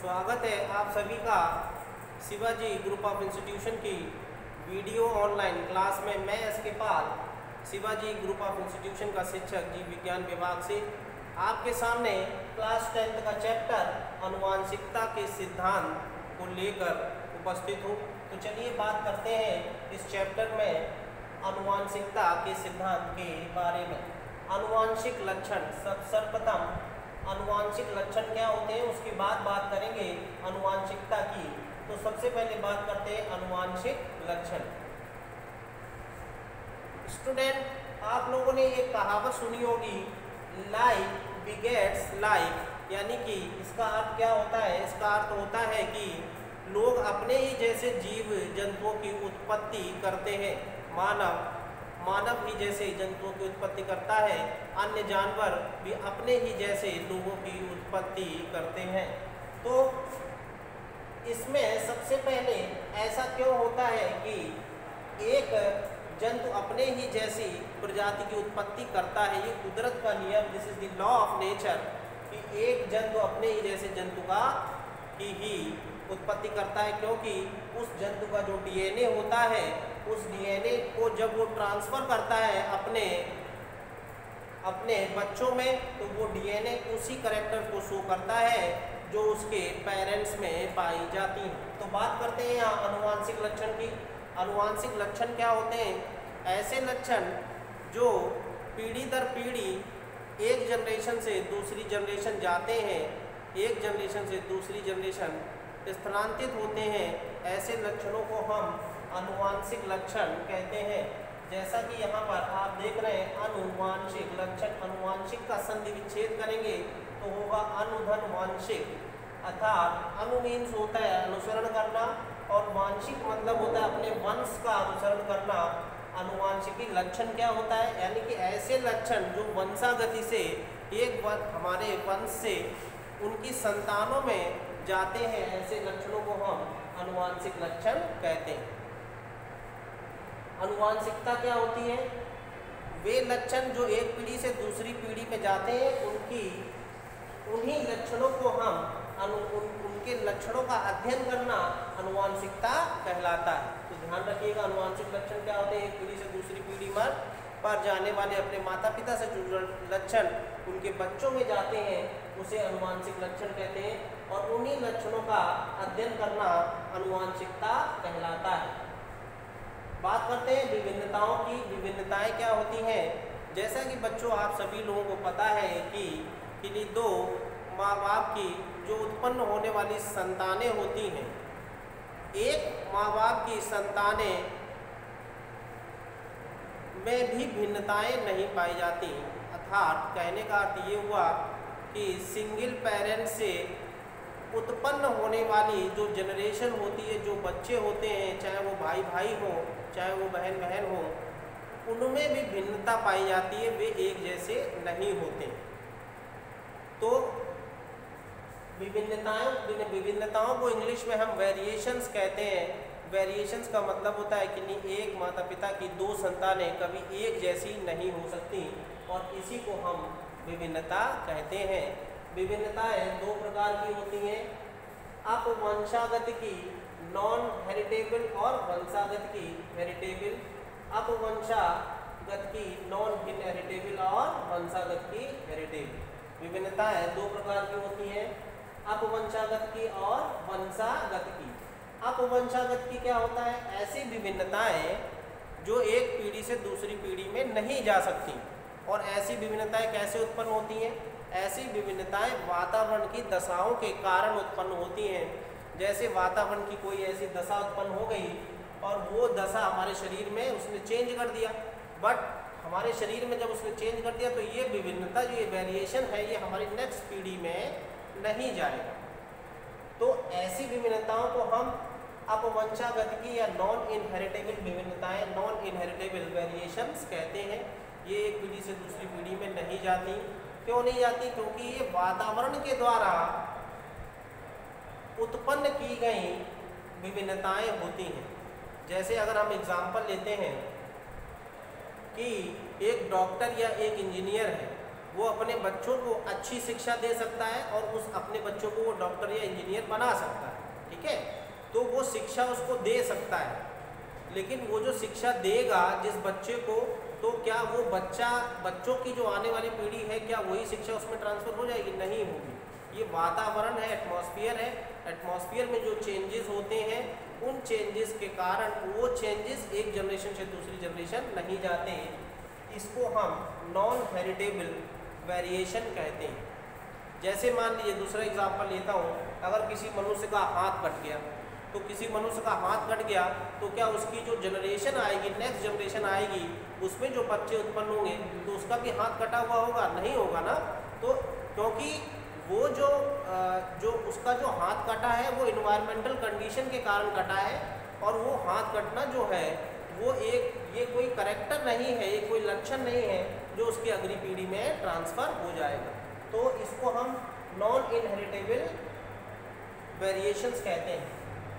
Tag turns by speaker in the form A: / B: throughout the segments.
A: स्वागत है आप सभी का शिवाजी ग्रुप ऑफ इंस्टीट्यूशन की वीडियो ऑनलाइन क्लास में। मैं एस के पाल शिवाजी ग्रुप ऑफ इंस्टीट्यूशन का शिक्षक जीव विज्ञान विभाग से आपके सामने क्लास 10th का चैप्टर आनुवांशिकता के सिद्धांत को लेकर उपस्थित हूँ। तो चलिए बात करते हैं इस चैप्टर में आनुवांशिकता के सिद्धांत के बारे में। आनुवांशिक लक्षण, सर्वप्रथम आनुवांशिक लक्षण क्या होते हैं उसकी बात करेंगे आनुवांशिकता की। तो सबसे पहले बात करते हैं आनुवांशिक लक्षण। स्टूडेंट, आप लोगों ने एक कहावत सुनी होगी, लाइक बिगेट्स लाइक, यानी कि इसका अर्थ क्या होता है? इसका अर्थ होता है कि लोग अपने ही जैसे जीव जंतुओं की उत्पत्ति करते हैं। मानव ही जैसे जंतुओं की उत्पत्ति करता है, अन्य जानवर भी अपने ही जैसे लोगों की उत्पत्ति करते हैं। तो इसमें सबसे पहले ऐसा क्यों होता है कि एक जंतु अपने ही जैसी प्रजाति की उत्पत्ति करता है? ये कुदरत का नियम, this is the law of nature, कि एक जंतु अपने ही जैसे जंतु का ही उत्पत्ति करता है, क्योंकि उस जंतु का जो डीएनए होता है, उस डीएनए को जब वो ट्रांसफ़र करता है अपने बच्चों में, तो वो डीएनए उसी करैक्टर को शो करता है जो उसके पेरेंट्स में पाई जाती हैं। तो बात करते हैं यहाँ आनुवांशिक लक्षण की। आनुवांशिक लक्षण क्या होते हैं? ऐसे लक्षण जो पीढ़ी दर पीढ़ी एक जनरेशन से दूसरी जनरेशन जाते हैं, एक जनरेशन से दूसरी जनरेशन स्थानांतरित होते हैं, ऐसे लक्षणों को हम आनुवांशिक लक्षण कहते हैं। जैसा कि यहाँ पर आप देख रहे हैं आनुवांशिक लक्षण, अनुवांशिक का संधि विच्छेद करेंगे तो होगा अनुधनवांशिक, अर्थात अनु मीन्स होता है अनुसरण करना और वांशिक मतलब होता है अपने वंश का अनुसरण करना। आनुवांशिकी लक्षण क्या होता है? यानी कि ऐसे लक्षण जो वंशागति से हमारे वंश से उनकी संतानों में जाते हैं, ऐसे लक्षणों को हम आनुवांशिक लक्षण कहते हैं। आनुवांशिकता क्या होती है? वे लक्षण जो एक पीढ़ी से दूसरी पीढ़ी में जाते हैं, उन्हीं लक्षणों को हम उनके लक्षणों का अध्ययन करना आनुवांशिकता कहलाता है। तो ध्यान रखिएगा, आनुवांशिक लक्षण क्या होते हैं? एक पीढ़ी से दूसरी पीढ़ी पर जाने वाले अपने माता पिता से जो लक्षण उनके बच्चों में जाते हैं, उसे आनुवांशिक लक्षण कहते हैं, और उन्हीं लक्षणों का अध्ययन करना आनुवांशिकता कहलाता है। बात करते हैं विभिन्नताओं की। विभिन्नताएं क्या होती हैं? जैसा कि बच्चों आप सभी लोगों को पता है कि दो माँ बाप की जो उत्पन्न होने वाली संतानें होती हैं, एक माँ बाप की संतानें में भी भिन्नताएं नहीं पाई जाती। अर्थात कहने का अर्थ ये हुआ कि सिंगल पेरेंट से उत्पन्न होने वाली जो जनरेशन होती है, जो बच्चे होते हैं, चाहे वो भाई भाई हो, चाहे वो बहन बहन हो, उनमें भी भिन्नता पाई जाती है, वे एक जैसे नहीं होते। तो विभिन्नताओं को इंग्लिश में हम वेरिएशंस कहते हैं। वेरिएशंस का मतलब होता है कि एक माता पिता की दो संतानें कभी एक जैसी नहीं हो सकती, और इसी को हम विभिन्नता कहते हैं। विभिन्नताएं दो प्रकार की होती हैं, अपवंशागत की नॉन हेरिटेबल और वंशागत की हेरिटेबल। अपवंशागत की नॉन इनहेरिटेबल और वंशागत की हेरिटेबल। विभिन्नताएं दो प्रकार की होती हैं, अपवंशागत की और वंशागत की। अपवंशागत की क्या होता है? ऐसी विभिन्नताएं जो एक पीढ़ी से दूसरी पीढ़ी में नहीं जा सकती। और ऐसी विभिन्नताएं कैसे उत्पन्न होती हैं? ऐसी विभिन्नताएं वातावरण की दशाओं के कारण उत्पन्न होती हैं। जैसे वातावरण की कोई ऐसी दशा उत्पन्न हो गई और वो दशा हमारे शरीर में उसने चेंज कर दिया, बट हमारे शरीर में जब उसने चेंज कर दिया तो ये विभिन्नता, जो ये वेरिएशन है, ये हमारी नेक्स्ट पीढ़ी में नहीं जाएगा। तो ऐसी विभिन्नताओं को हम अपवंशागत की या नॉन इनहेरिटेबल विभिन्नताएं, नॉन इनहेरिटेबल वेरिएशंस कहते हैं। ये एक पीढ़ी से दूसरी पीढ़ी में नहीं जाती। क्यों नहीं जाती? क्योंकि ये वातावरण के द्वारा उत्पन्न की गई विभिन्नताएं होती हैं। जैसे अगर हम एग्जाम्पल लेते हैं कि एक डॉक्टर या एक इंजीनियर है, वो अपने बच्चों को अच्छी शिक्षा दे सकता है और उस अपने बच्चों को वो डॉक्टर या इंजीनियर बना सकता है, ठीक है। तो वो शिक्षा उसको दे सकता है, लेकिन वो जो शिक्षा देगा जिस बच्चे को, तो क्या वो बच्चों की जो आने वाली पीढ़ी है, क्या वही शिक्षा उसमें ट्रांसफ़र हो जाएगी? नहीं होगी। ये वातावरण है, एटमॉस्फेयर है, एटमॉस्फेयर में जो चेंजेस होते हैं उन चेंजेस के कारण वो चेंजेस एक जनरेशन से दूसरी जनरेशन नहीं जाते। इसको हम नॉन हेरिटेबल वेरिएशन कहते हैं। जैसे मान लीजिए, दूसरा एग्जांपल लेता हूँ, अगर किसी मनुष्य का हाथ कट गया, तो किसी मनुष्य का हाथ कट गया तो क्या उसकी जो जनरेशन आएगी, नेक्स्ट जनरेशन आएगी, उसमें जो बच्चे उत्पन्न होंगे तो उसका भी हाथ कटा हुआ होगा? नहीं होगा ना। तो क्योंकि वो जो उसका जो हाथ कटा है वो इन्वायरमेंटल कंडीशन के कारण कटा है, और वो हाथ कटना जो है वो ये कोई करैक्टर नहीं है, ये कोई लक्षण नहीं है जो उसकी अगली पीढ़ी में ट्रांसफ़र हो जाएगा। तो इसको हम नॉन इनहेरिटेबल वेरिएशंस कहते हैं।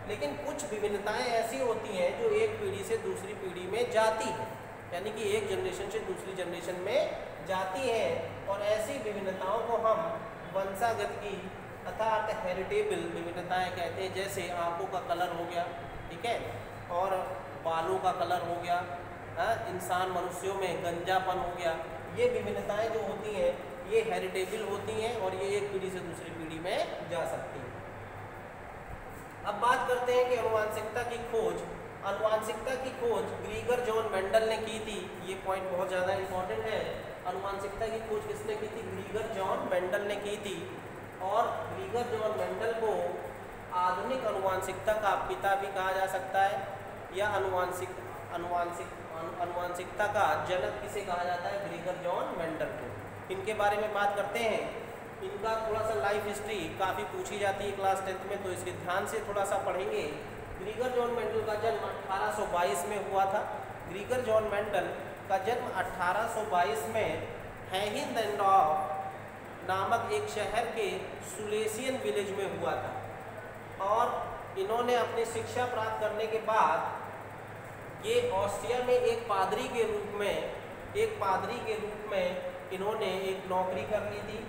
A: लेकिन कुछ विभिन्नताएं ऐसी होती हैं जो एक पीढ़ी से दूसरी पीढ़ी में जाती हैं, यानी कि एक जनरेशन से दूसरी जनरेशन में जाती हैं, और ऐसी विभिन्नताओं को हम वंशागत की अर्थात हेरिटेबल विभिन्नताएं कहते हैं। जैसे आंखों का कलर हो गया, ठीक है, और बालों का कलर हो गया, इंसान मनुष्यों में गंजापन हो गया। ये विभिन्नताएं जो होती हैं ये हेरिटेबल होती हैं और ये एक पीढ़ी से दूसरी पीढ़ी में जा सकती हैं। अब बात करते हैं कि अनुवांशिकता की खोज। अनुवांशिकता की खोज ग्रीगर जॉन मेंडल ने की थी। ये पॉइंट बहुत ज़्यादा इंपॉर्टेंट है। अनुवांशिकता की खोज किसने की थी? ग्रीगर जॉन मेंडल ने की थी। और ग्रीगर जॉन मेंडल को आधुनिक अनुवांशिकता का पिता भी कहा जा सकता है, या अनुवांशिकता का जनक किसे कहा जाता है? ग्रीगर जॉन मेंडल को। इनके बारे में बात करते हैं। इनका थोड़ा सा लाइफ हिस्ट्री काफ़ी पूछी जाती है क्लास 10th में, तो इसके ध्यान से थोड़ा सा पढ़ेंगे। ग्रीगर जॉन मेंडल का जन्म 1822 में हुआ था। ग्रीगर जॉन मेंडल का जन्म 1822 में हैहिंडेनडॉर्फ नामक एक शहर के सुलेसियन विलेज में हुआ था। और इन्होंने अपनी शिक्षा प्राप्त करने के बाद ये ऑस्ट्रिया में एक पादरी के रूप में इन्होंने एक नौकरी कर ली थी।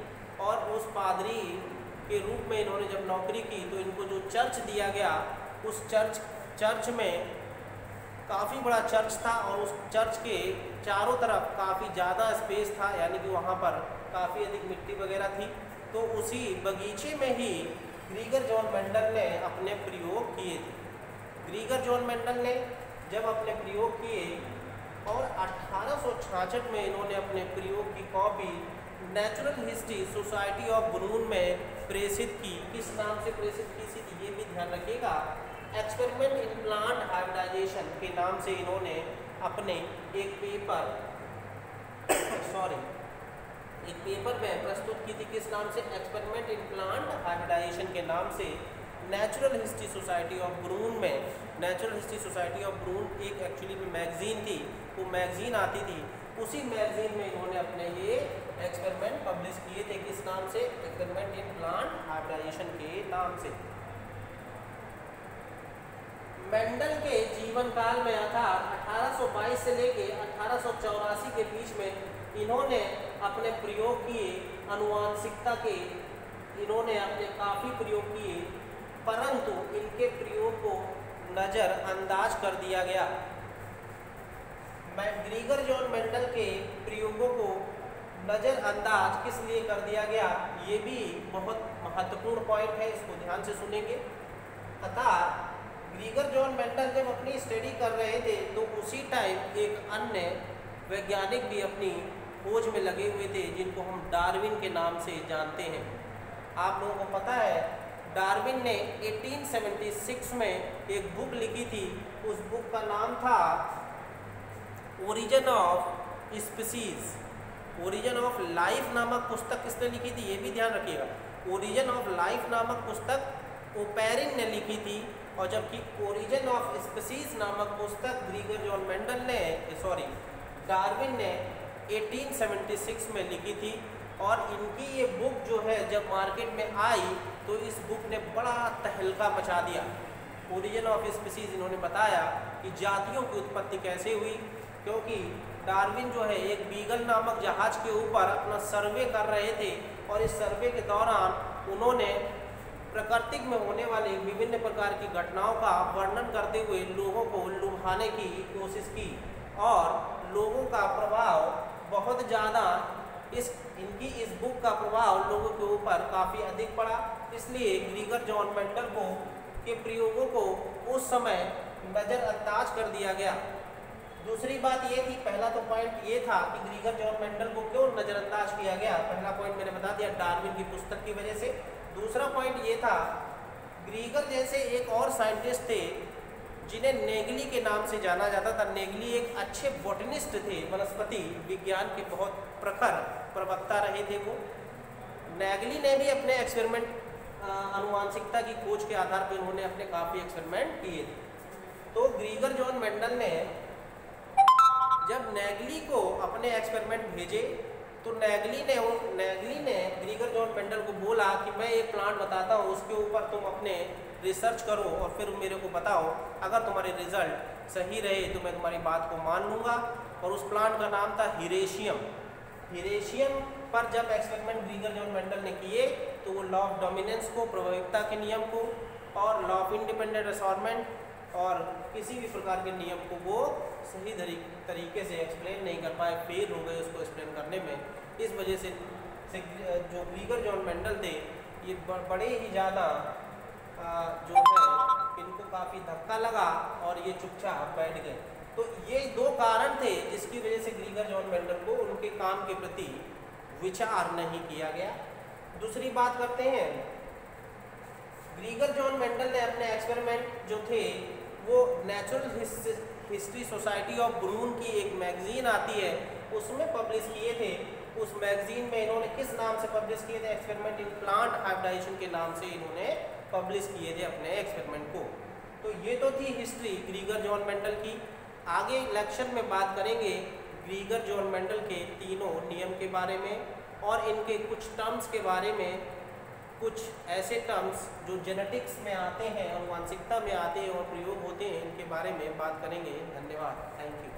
A: और उस पादरी के रूप में इन्होंने जब नौकरी की तो इनको जो चर्च दिया गया, उस चर्च में काफ़ी बड़ा चर्च था, और उस चर्च के चारों तरफ काफ़ी ज़्यादा स्पेस था, यानी कि वहाँ पर काफ़ी अधिक मिट्टी वगैरह थी। तो उसी बगीचे में ही ग्रीगर जॉन मेंडल ने अपने प्रयोग किए थे। ग्रीगर जॉन मेंडल ने जब अपने प्रयोग किए और 1866 में इन्होंने अपने प्रयोग की copy natural history society of Brunn में प्रेषित की। किस नाम से प्रेषित की थी ये भी ध्यान रखिएगा, एक्सपेरिमेंट इन प्लांट हाइब्रिडाइजेशन के नाम से इन्होंने अपने एक पेपर में प्रस्तुत की थी। किस नाम से? एक्सपेरिमेंट इन प्लांट हाइब्रिडाइजेशन के नाम से natural history society of Brunn में। नेचुरल हिस्ट्री सोसाइटी ऑफ ब्रून एक एक्चुअली में मैगजीन थी, वो मैगजीन आती थी, उसी मैगजीन में इन्होंने अपने ये एक्सपेरिमेंट पब्लिश किए थे। किस नाम से? एक्सपेरिमेंट इन प्लांट हाइब्रिडाइजेशन के नाम से। मेंडल के जीवन काल में अर्थात 1822 से लेके 1884 के बीच में इन्होंने अपने प्रयोग किए अनुवांशिकता के, इन्होंने अपने काफ़ी प्रयोग किए, परंतु इनके प्रयोग को नज़रअंदाज कर दिया गया। ग्रीगर जॉन मेंडल के प्रयोगों को नज़रअंदाज किस लिए कर दिया गया, ये भी बहुत महत्वपूर्ण पॉइंट है, इसको ध्यान से सुनेंगे। अतः ग्रीगर जॉन मेंडल जब अपनी स्टडी कर रहे थे तो उसी टाइम एक अन्य वैज्ञानिक भी अपनी खोज में लगे हुए थे, जिनको हम डार्विन के नाम से जानते हैं। आप लोगों को पता है डार्विन ने 1876 में एक बुक लिखी थी, उस बुक का नाम था origin of species. Origin of life नामक पुस्तक किसने लिखी थी ये भी ध्यान रखिएगा। ओरिजिन ऑफ लाइफ नामक पुस्तक ओपेरिन ने लिखी थी, और जबकि ओरिजिन ऑफ स्पीसीज नामक पुस्तक ग्रीगर जॉन मेंडल ने डार्विन ने 1876 में लिखी थी। और इनकी ये बुक जो है जब मार्केट में आई तो इस बुक ने बड़ा तहलका मचा दिया। ओरिजिन ऑफ स्पीसीज इन्होंने बताया कि जातियों की उत्पत्ति कैसे हुई, क्योंकि डार्विन जो है एक बीगल नामक जहाज के ऊपर अपना सर्वे कर रहे थे और इस सर्वे के दौरान उन्होंने प्रकृति में होने वाली विभिन्न प्रकार की घटनाओं का वर्णन करते हुए लोगों को लुभाने की कोशिश की और लोगों का प्रभाव बहुत ज़्यादा इनकी इस बुक का प्रभाव लोगों के ऊपर काफ़ी अधिक पड़ा। इसलिए ग्रीगर जॉन मेंडल के प्रयोगों को उस समय नज़रअंदाज कर दिया गया। दूसरी बात ये थी, पहला तो पॉइंट ये था कि ग्रीगर जॉन मेंडल को क्यों नज़रअंदाज किया गया। पहला पॉइंट मैंने बता दिया, डार्विन की पुस्तक की वजह से। दूसरा पॉइंट ये था, ग्रीगर जैसे एक और साइंटिस्ट थे जिन्हें नेगली के नाम से जाना जाता था। नेगली एक अच्छे बॉटनिस्ट थे, वनस्पति विज्ञान के बहुत प्रखर प्रवक्ता रहे थे वो। नेगली ने भी अपने एक्सपेरिमेंट आनुवांशिकता की खोज के आधार पर उन्होंने अपने काफ़ी एक्सपेरिमेंट किए थे। तो ग्रीगर जॉन मेंडल ने जब नेगली को अपने एक्सपेरिमेंट भेजे तो नेगली ने ग्रीगर जॉन मेंडल को बोला कि मैं एक प्लांट बताता हूँ, उसके ऊपर तुम अपने रिसर्च करो और फिर मेरे को बताओ, अगर तुम्हारे रिजल्ट सही रहे तो मैं तुम्हारी बात को मान लूँगा। और उस प्लांट का नाम था हिरेशियम। हिरेशियम पर जब एक्सपेरिमेंट ग्रीगर जॉन मेंडल ने किए तो वो लॉ ऑफ डोमिनेंस को, प्रभाविकता के नियम को और लॉ ऑफ इंडिपेंडेंट असॉर्टमेंट और किसी भी प्रकार के नियम को वो सही तरीके से एक्सप्लेन नहीं कर पाए, फेल हो गए उसको एक्सप्लेन करने में। इस वजह से जो ग्रीगर जॉन मेंडल थे ये बड़े ही ज़्यादा जो है इनको काफ़ी धक्का लगा और ये चुपचाप बैठ गए। तो ये दो कारण थे जिसकी वजह से ग्रीगर जॉन मेंडल को उनके काम के प्रति विचार नहीं किया गया। दूसरी बात करते हैं, ग्रीगर जॉन मेंडल ने अपने एक्सपेरिमेंट जो थे वो नेचुरल हिस्ट्री सोसाइटी ऑफ ब्रून की एक मैगजीन आती है उसमें पब्लिश किए थे। उस मैगजीन में इन्होंने किस नाम से पब्लिश किए थे? एक्सपेरिमेंट इन प्लांट हाइब्रिडाइजेशन के नाम से इन्होंने पब्लिश किए थे अपने एक्सपेरिमेंट को। तो ये तो थी हिस्ट्री ग्रीगर जॉन मेंडल की। आगे लेक्चर में बात करेंगे ग्रीगर जॉन मेंडल के तीनों नियम के बारे में और इनके कुछ टर्म्स के बारे में, कुछ ऐसे टर्म्स जो जेनेटिक्स में आते हैं, आनुवांशिकता में आते हैं और प्रयोग होते हैं, इनके बारे में बात करेंगे। धन्यवाद, थैंक यू।